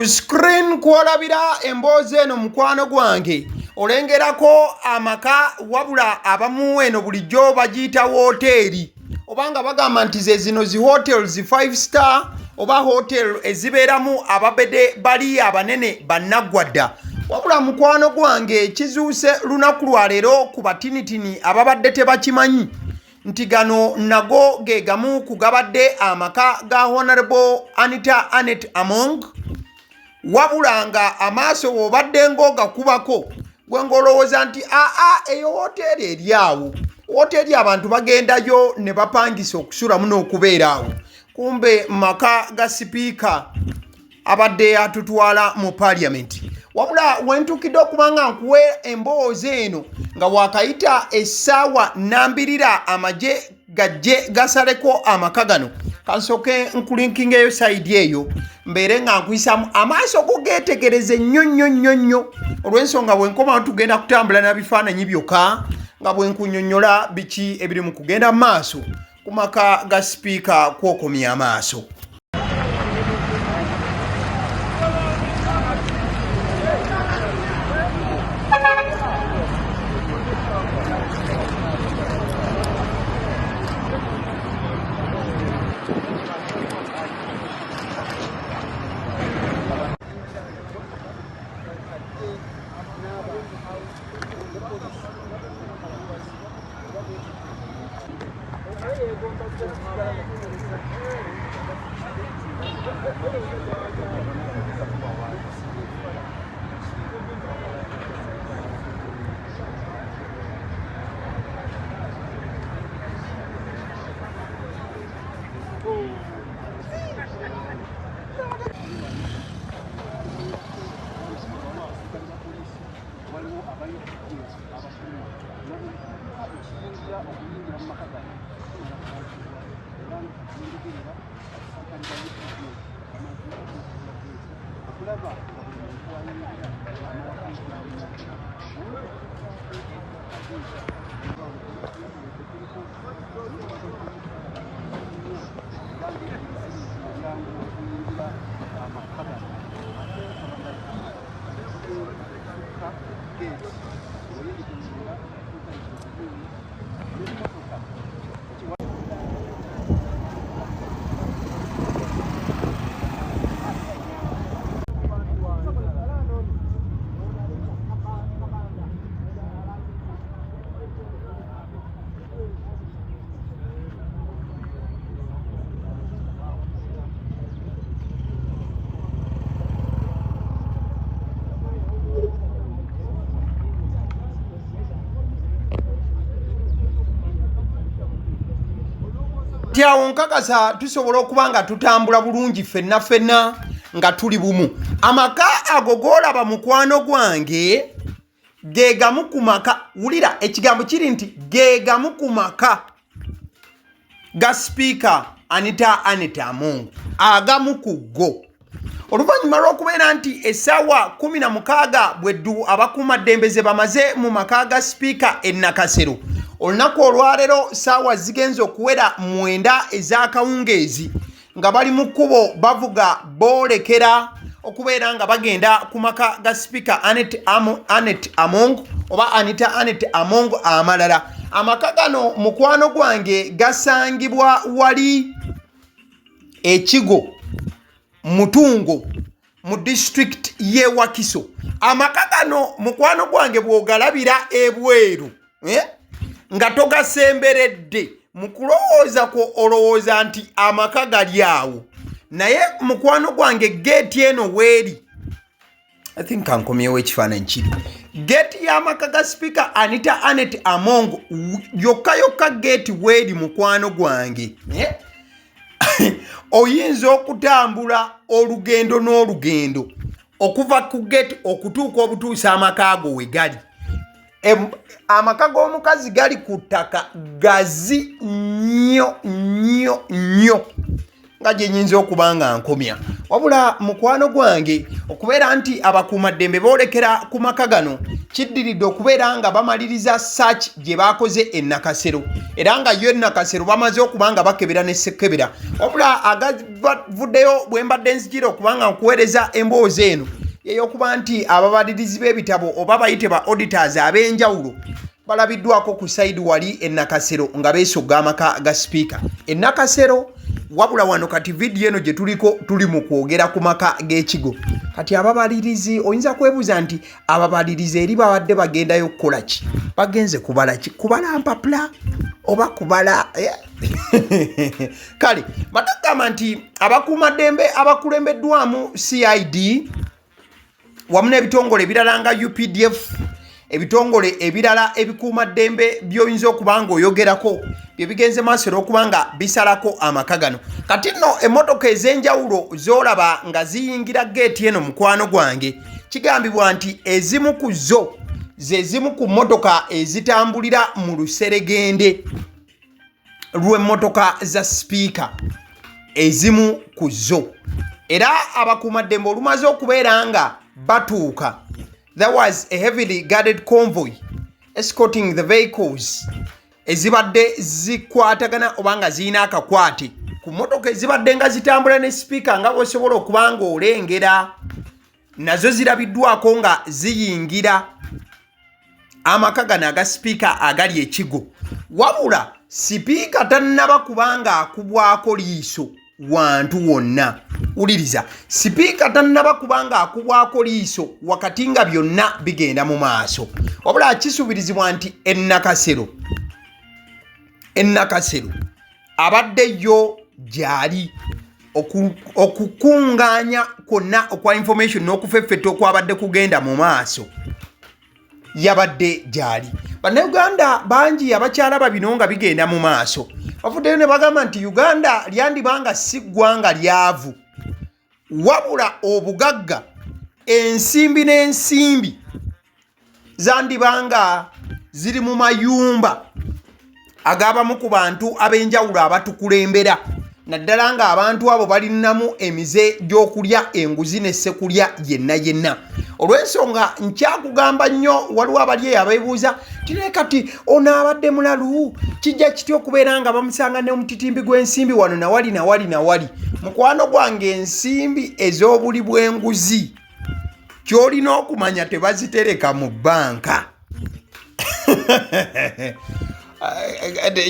Screen kwolabira emboozi eno mukwano gwange olengerako amaka wabula abamu eno bulijjo bagiyita wooteri obanga bagamba nti ze zino zi hotels 5 star oba hotel ezibeeramu ababede bali abanene bannaggwadda wabula mukwano gwange kizuuse lunaku lwaleero ku batinitini ababadde tebakimanyi nti gano nago ge gamu ku gabadde amaka ga Honorable Anita Anet Among wabula nga amaaso bw'obadde ng'ogakubako gwe ng'olowooza nti eyo wooteri eri awo wooteri abantu bagendayo ne bapangisa okusulamu n'okubeera awo kumbe maka ga sipiika abadde atutwala mu paliamenti wabula wentukidde okuba nga nkuwe emboozi eno nga wakayita essaawa nnambirira amagye gajje gasaleko amaka gano kansooke nkulinkingeyo sayidi eyo mbeere nga nkuyisamu amaaso go geetegereze nnyo olw'ensonga bwenkomawo tugenda kutambula na bifaananyi byokka nga bwenkunyonnyola biki ebiri mu kugenda mu maaso ku maka ga sipiika kwokomya amaaso. Awo nkakasa tusobola okuba nga tutambula bulungi ffenna nga tuli bumu. Amaka ago g'olaba mukwano gwange ge gamu ku maka, wulira ekigambo kiri nti ge gamu ku maka ga sipiika Anita Anet Among, agamu ku go. Oluvannyuma lw'okubeera nti essaawa 16 bweddu abakuumaddembeze bamaze mu maka ga sipiika e Nakasero, olunaku olwaleero ssaawa zigenze okuwera 9 ez'akawungeezi nga bali mu kkubo bavuga boolekera okubeera nga bagenda ku maka ga sipiika Anet Among oba Anita Anet Among amalala. Amaka gano mukwano gwange gasangibwa wali Kigo Mutungo mu district y'e Wakiso. Amaka gano mukwano gwange bw'ogalabira ebweru nga togasemberedde mu kulowooza kwo olowooza nti amaka gali awo, naye mukwano gwange geeti eno weeri, I think kankomyewo ekifaananyi kiri geeti y'amaka ga sipiika Anita Anet Among yokka geeti weeri mukwano gwange. Oyinza okutambula olugendo n'olugendo okuva ku geeti okutuuka obutuusa amaka ago we gali. Amaka g'omukazi gali ku ttaka gazi nnyo. nga gye nnyinza okuba nga nkomya wabula mukwano gwange okubeera nti abakuumaddembe boolekera ku maka gano kiddiridde okubeera nga bamaliriza search gye baakoze e Nakasero era nga yo Nakasero bamaze okuba nga bakebera ne Ssekebera wabula agavuddeyo bwe mbadde nzijira okuba nga nkuweereza emboozi eno y'okuba nti ababalirizi b'ebitabo oba bayite ba auditors ab'enjawulo balabiddwako ku sayidi wali e Nakasero nga beesogga amaka ga sipiika e Nakasero wabula wano kati vidiyo eno gye tuliko tuli mu kwogera ku maka g'ekigo kati ababalirizi oyinza kwebuuza nti ababalirizi eri babadde bagendayo kukola ki bagenze kubala ki kubala mpapula oba kubala kale batagamba nti abakuumaddembe abakulembeddwamu CID wamu n'ebitongole ebirala nga UPDF ebitongole ebirala ebikuumaddembe by'oyinza okuba nga oyogerako bye bigenze maaso olw'okuba nga bisalako amaka gano kati nno emmotoka ez'enjawulo z'olaba nga ziyingira geeti eno mukwano gwange kigambibwa nti ezimu ku zo ze zimu ku mmotoka ezitambulira mu luseregende lw'emmotoka za sipiika ezimu ku zo era abakuumaddembe olumaze okubeera nga batuuka. There was a heavily guarded convoy escorting the vehicles ezibadde zikwatagana obanga zina akakwate ku motoka ezibadde nga zitambula ne speaker nga bosobola okubanga olengera nazo zirabiddwako nga ziyingira amaka gano aga speaker agali ekigo wabula speaker tannaba kubanga akubwako liiso wantu wonna uliriza sipiika tannaba kubanga akubwako liiso wakati nga byonna bigenda mu maaso wabula kisuubirizibwa nti ennakasero abaddeyo gyali okukungaanya kwonna okwa information n'okufeffeta okwabadde kugenda mu maaso yabadde gyali bannayuganda bangi abakyalaba bino nga bigenda mu maaso bafuddeyo ne bagamba nti Uganda lyandibanga si ggwanga lyavu wabula obugagga ensimbi n'ensimbi zandibanga ziri mu mayumba agabamu ku bantu ab'enjawulo abatukulembera naddala nga abantu abo balinamu emize gy'okulya enguzi ne ssekulya yenna olw'ensonga nkyakugamba nnyo waliwo abali eyo abeebuuza tine kati ono abadde mulalu kijja kitya okubeera nga bamusanga ne omutitimbi gw'ensimbi wano nawali mukwano gwange ensimbi ez'obuli bw'enguzi ky'olina okumanya tebazitereka mu bbanka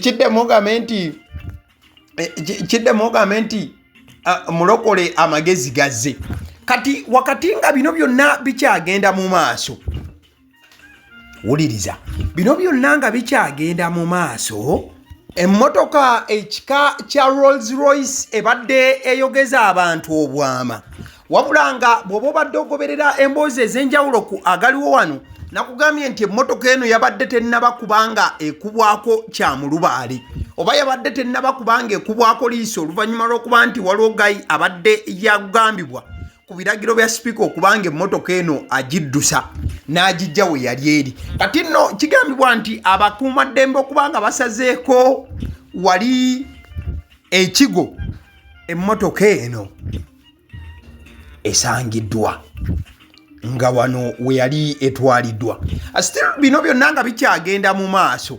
kiddemu ogambe nti mulokole amagezi gazze kati wakati nga bino byonna bikyagenda mu maaso wuliriza bino byonna nga bikyagenda mu maaso emmotoka ekika kya Rolls Royce ebadde eyogeza abantu obwama wabula nga bw'oba obadde ogoberera emboozi ez'enjawulo ku agaliwo wano nakugambye nti emmotoka eno yabadde tennaba kubanga ekubwako kya mulubaale oba yabadde tennaba kubanga ekubwako liiso oluvannyuma lw'okuba nti waliwo gayi abadde yagambibwa ku biragiro bya sipiika okubanga emmotoka eno agiddusa n'agijja we yali eri kati nno kigambibwa nti abakuumaddembe okubanga basazeeko wali ekigo emmotoka eno esangiddwa nga wano we yali etwaliddwa still bino byonna nga bikyagenda mu maaso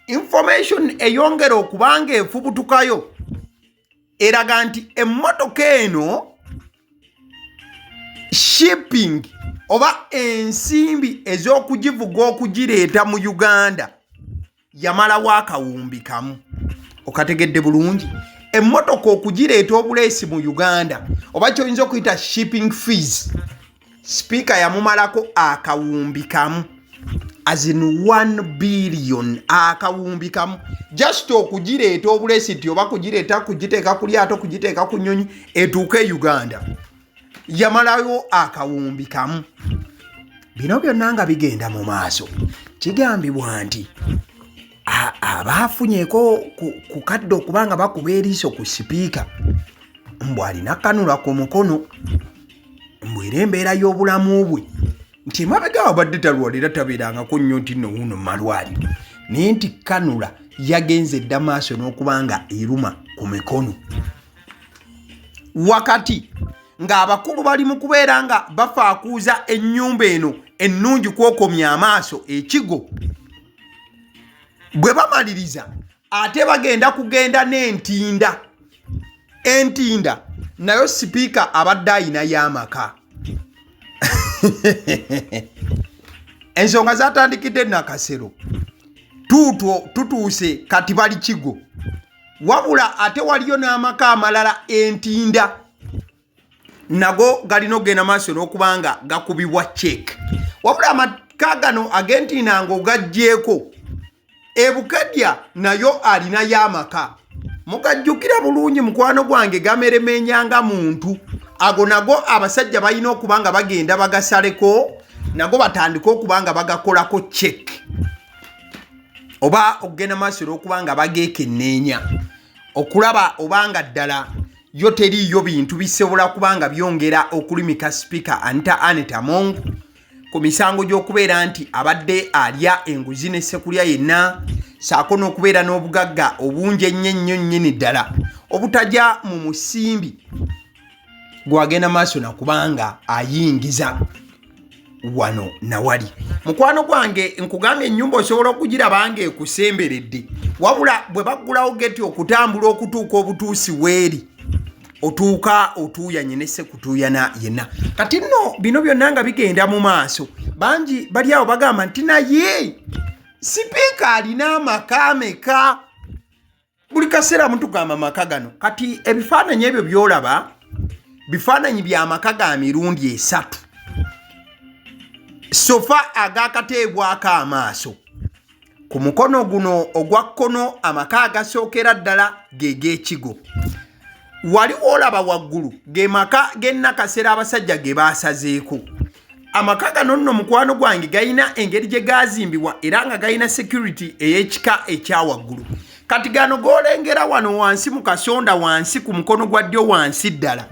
information eyongera okubanga efubutukayo eraga nti emmotoka eno shipping oba ensimbi ez'okugivuga okugireeta mu Uganda yamalawo akawumbi kamu okategedde bulungi emmotoka okugireeta obuleesi mu Uganda oba kyoyinza okuyita shipping fees speaker yamumalako akawumbi kamu as in 1 billion akawumbi kamu just okugireeta obuleesi ti oba kugireeta kugiteeka ku lyato kugiteeka ku nnyonyi etuuke Uganda yamalayo akawumbi kamu bino byonna nga bigenda mu maaso kigambibwa nti abaafunyeko ku kadde okubanga bakuba eriiso ku sipiika mbw alina kanula ku mukono mbwera embeera y'obulamu bwe nti emabega abadde talwalira tabeerangako nnyo nti nno wuno malwaliro naye nti kanula yagenze edda maaso n'okuba nga eruma ku mikono wakati ng'abakulu bali mu kubeera nga bafaakuuza ennyumba eno ennungi kwokomya amaaso ekigo bwe bamaliriza ate bagenda kugenda n'entinda nayo sipiika abadde ayina y'amaka ensonga zatandikidde nakasero tutuuse kati bali kigo wabula ate waliyo n'amaka amalala entinda nago galina okugenda maaso n'okubanga gakubibwa check wabula amaka gano agentina ng'ogaggyeko ebukedya nayo alina y'amaka mugajjukira bulungi mukwano gwange gameremenyanga muntu ago nago abasajja balina okubanga bagenda bagasaleko nago batandika okubanga bagakolako check oba okugenda maaso n'okubanga bageekenneenya okulaba obanga ddala yo teriyo bintu bisobola kubanga byongera okulimika sipiika Anita Among ku misango gy'okubeera nti abadde alya enguzi ne sekulya yenna saako n'okubeera n'obugagga obungi ennyo nnyini ddala obutajja mu musimbi gwagenda maaso nakubanga ayingiza wano nawali mukwano gwange nkugambye ennyumba osobola okugiraba nga ekusemberedde wabula bwe baggulawo geti okutambula okutuuka obutuusi weeri otuuyanye ne sekutuuyana yenna kati nno bino byonna nga bigenda mu maaso bangi bali awo bagamba nti naye sipiika alina amaka ameka buli kaseera mutugamba amaka gano kati ebifaananyi ebyo byolaba bifaananyi by'amaka ga mirundi 3 sofa agakateebwako amaaso ku mukono guno ogwa kkono amaka agasookera ddala geeg'ekigo wali olaba waggulu ge maka g'ennakasera abasajja ge baasazeeko amaka gano nno mukwano gwange galina engeri gye gaazimbibwa era nga galina security ey'ekika ekya waggulu kati gano g'olengera wano wansi mu kasonda wansi ku mukono gwa ddyo wansi ddala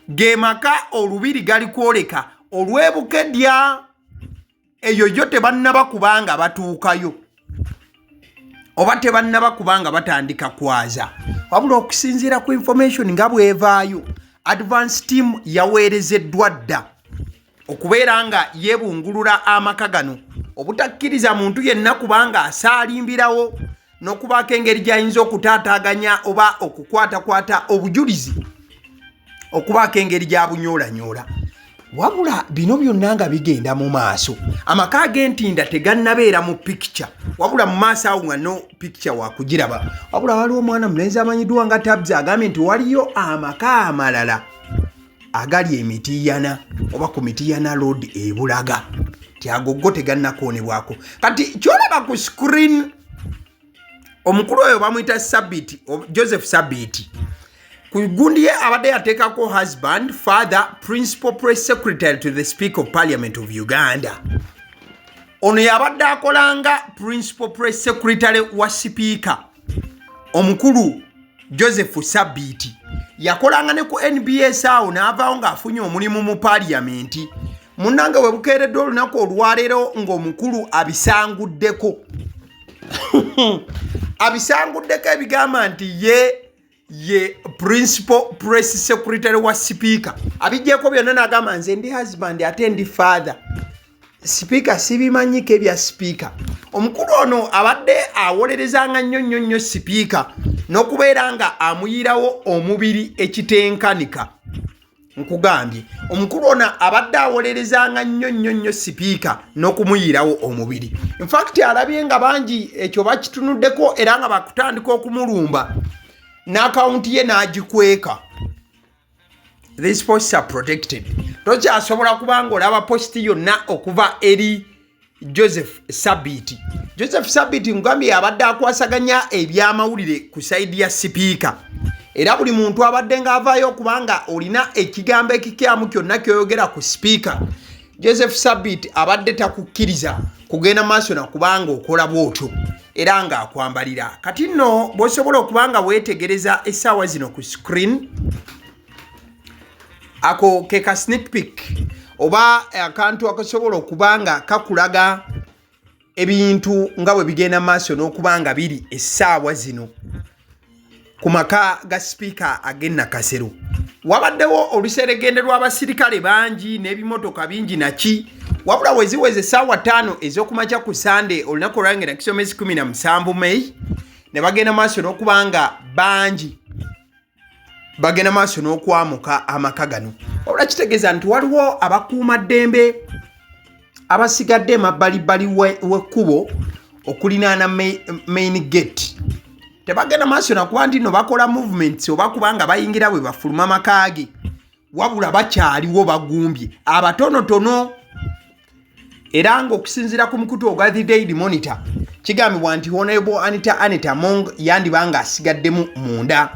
ge maka olubiri gali kwoleka olw'ebukedya eyo yo tebannaba kubanga batuukayo oba tebannaba kubanga batandika kwaza wabula okusinziira ku information nga bwevaayo advance team yaweerezeddwa dda okubeera nga yeebungulula amaka gano obutakkiriza muntu yenna kubanga asaalimbirawo n'okubaako engeri gy'ayinza okutaataaganya oba okukwatakwata obujulizi okubaako engeri gy'abunyoolanyoola wabula bino byonna nga bigenda mu maaso amaka ag'entinda tegannabeera mu picture wabula mu maaso awo nga no picture wakugiraba wabula waliwo omwana mulenzi amanyiddwa nga Tabs agambye nti waliyo amaka amalala agali emitiyana oba ku mitiyana road ebulaga ti agogo tegannakoonebwako kati kyolaba ku screen omukulu oyo bamuyita Sabiti Joseph Sabiti ku gundi ye abadde yateekako husband father principal press secretary to the speaker of parliament of Uganda ono yabadde akolanga principal press secretary wa sipiika omukulu Joseph Sabiti yakolanga ne ku NBS awo n'avaawo ng'afunye omulimu mu parliament munnange we bukeeredde olunaku olwaleero ng'omukulu abisanguddeko abisanguddeko ebigamba nti ye principal press secretary wa speaker abijjeko byonna n'agamba nze ndi husband ate ndi father speaker sibimanyiko ebya speaker omukulu ono abadde awolerezanga nnyo speaker n'okubeera nga amuyirawo omubiri ekitenkanika nkugambye omukulu ono abadde awolerezanga nnyo speaker n'okumuyirawo omubiri in fact alabye nga bangi ekyo bakitunuddeko era nga bakutandika okumulumba n'akawunti ye n'agikweka. These posts are protected. Tokyasobola kubanga olaba posti yonna okuva eri Joseph Sabiti. Joseph Sabiti ngambye abadde akwasaganya ebyamawulire ku saidi ya sipiika. Era buli muntu abadde ng'avaayo kubanga olina ekigambo ekikyamu kyonna kyoyogera ku sipiika. Joseph Sabiti abadde takukkiriza kugenda maaso na kubanga okola bwotyo era nga akwambalira. Kati nno bw'osobola okubanga weetegereza essaawa zino ku screen, ako ke ka sneak peek oba akantu akasobola okubanga kakulaga ebintu nga bwe bigenda maaso n'okubanga biri essaawa zino ku maka ga speaker agena Kasero. Wabaddewo oluseregende lw'abasirikale bangi n'ebimotoka bingi naki wabula weziweze essaawa 5 ez'okumakya ku Sunday olunaku olwange nakisomesi 17 May ne bagenda maaso n'okubanga bangi bagenda maaso n'okwamuka amaka gano. Wabula kitegeeza nti waliwo abakuuma ddembe abasigadde emabbalibbali w'ekkubo okulinaana main gate. Tebagenda maaso nakuba nti no bakola movements oba kubanga bayingira bwe bafuluma amakaage wabula bakyaliwo bagumbye abatonotono. Era ng'okusinziira ku mukutu ogwa The Daily Monitor kigambibwa nti Honorable Anita Among yandibanga asigaddemu munda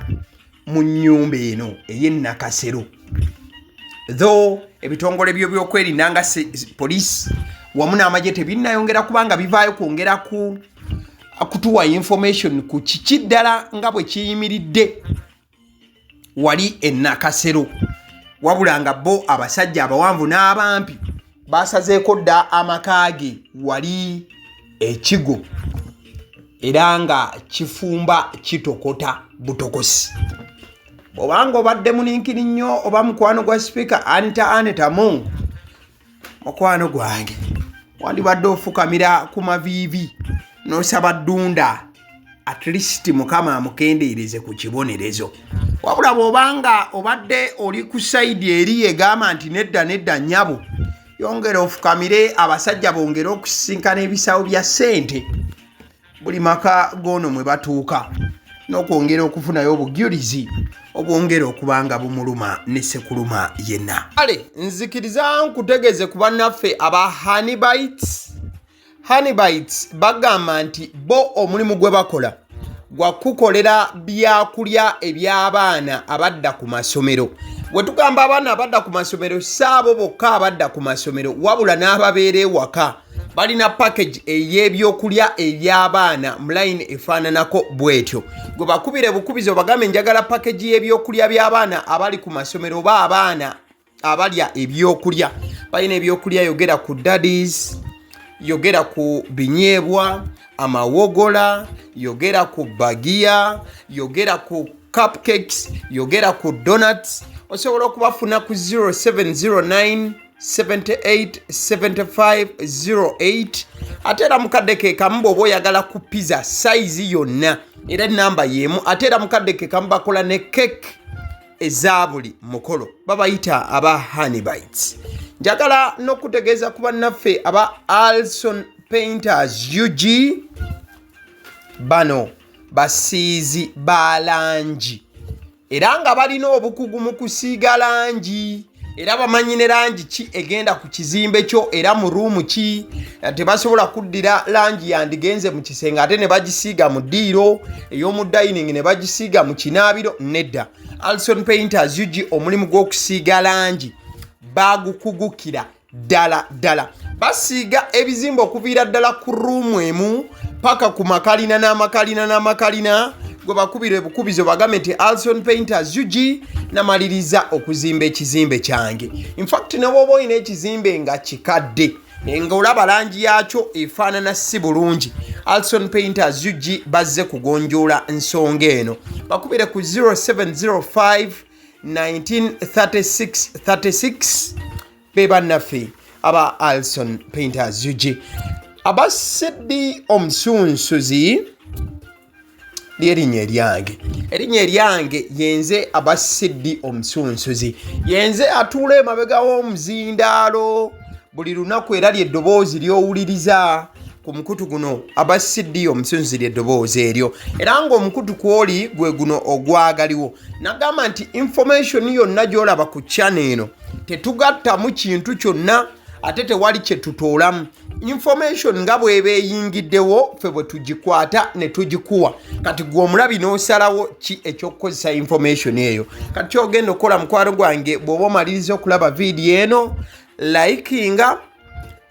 mu nnyumba eno ey'Enakasero. Though ebitongole by'ebyokwerinda nga police wamu n'amagye tebinnayongera kubanga bivaayo kwongera kutuwa information ku kiki ddala nga bwe kiyimiridde wali Enakasero. Wabula nga bo abasajja abawanvu n'abampi basazeeko dda amakaage wali Kigo era nga kifumba kitokota butokosi. Obanga obadde muninkiri nnyo oba mukwano gwa speaker Anita Among mukwano gwange wandibadde ofukamira ku maviivi n'osaba ddunda at least mukama amukendeereze ku kibonerezo. Wabula bw'obanga obadde oli ku sayidi eri egamba nti nedda nnyabo yongera ofukamire abasajja bongere okusisinkana ebisawo bya ssente buli maka gono mwe batuuka n'okwongera okufunayo obujulizi obwongera okubanga bumuluma ne sekuluma yenna. Kale nzikiriza nkutegeeze ku bannaffe aba Honeybites bagamba nti bo omulimu gwe bakola gwa kukolera byakulya eby'abaana abadda ku masomero. Bwe tugamba abaana abadda ku masomero saabo bokka abadda ku masomero wabula n'ababeera ewaka balina package ey'ebyokulya eby'abaana mu line efaananako bwetyo. Gwe bakubire bukubizo bagambe njagala package y'ebyokulya by'abaana abali ku masomero oba abaana abalya ebyokulya. Balina ebyokulya yogera ku daddies, yogera ku binyeebwa, amawogola, yogera ku bagiya, yogera ku cupcakes, yogera ku donuts. Osobola okubafuna ku 0709 78 75 08 ate era mukadde ke kamu bw'oba oyagala ku pizza size yonna era namba y'emu ate era mukadde ke kamu bakola ne cake eza buli mukolo babayita aba Honeybites. Njagala n'okutegeeza ku bannaffe aba Alson Painters UG bano basiizi ba langi era nga balina obukugu mu kusiiga langi era bamanyi ne langi ki egenda ku kizimbe kyo era mu ruumu ki. Tebasobola kuddira langi yandigenze mu kisenge ate ne bagisiiga mu ddiiro ey'omu dining ne bagisiiga mu kinaabiro nedda. Alson Painters UG omulimu gw'okusiiga langi bagukugukira ddala. Basiiga ebizimbe okuviira ddala ku ruumu emu paka ku makalina n'amakalina gwe bakubira ebukubizo bagambe nti Alson Painters UG namaliriza okuzimba ekizimbe kyange. In fact ne bw'oba olina ekizimbe nga kikadde nga olaba langi yaakyo efaanana si bulungi, Alson Painters UG bazze kugonjoola ensonga eno. Bakubire ku 0705 1936 be bannaffe aba Alson Painters UG. Aba Sedi Omusunsuzi ly'erinnya eryange yenze aba Sedi Omusunsuzi. Yenze atuula emabega w'omuzindaalo buli lunaku era ly'eddoboozi ly'owuliriza ku mukutu guno aba Sedi Omusunsuzi ly'eddoboozi eryo era ng'omukutu kwoli gwe guno ogwagaliwo. Nagamba nti information yonna gy'olaba ku channel eno tetugattamu kintu kyonna ate tewali kye tutoolamu. Information nga bw'eba eyingiddewo ffe bwe tugikwata ne tugikuwa. Kati gwe omulabi n'osalawo ki eky'okukozesa information eyo. Kati ky'ogenda okukola mukwano gwange bw'oba omaliriza okulaba vidiyo eno, likinga,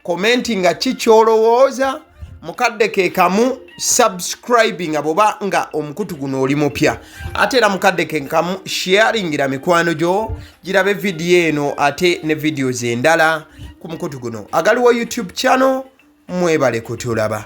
commentinga ki ky'olowooza, mukadde ke kamu subscribinga bw'oba nga omukutu guno oli mupya. Ate era mukadde ke kamu sharingira mikwano gyo girabe vidiyo eno ate ne videos endala ku mukutu guno. Agaliwo YouTube channel mwebale kutulaba.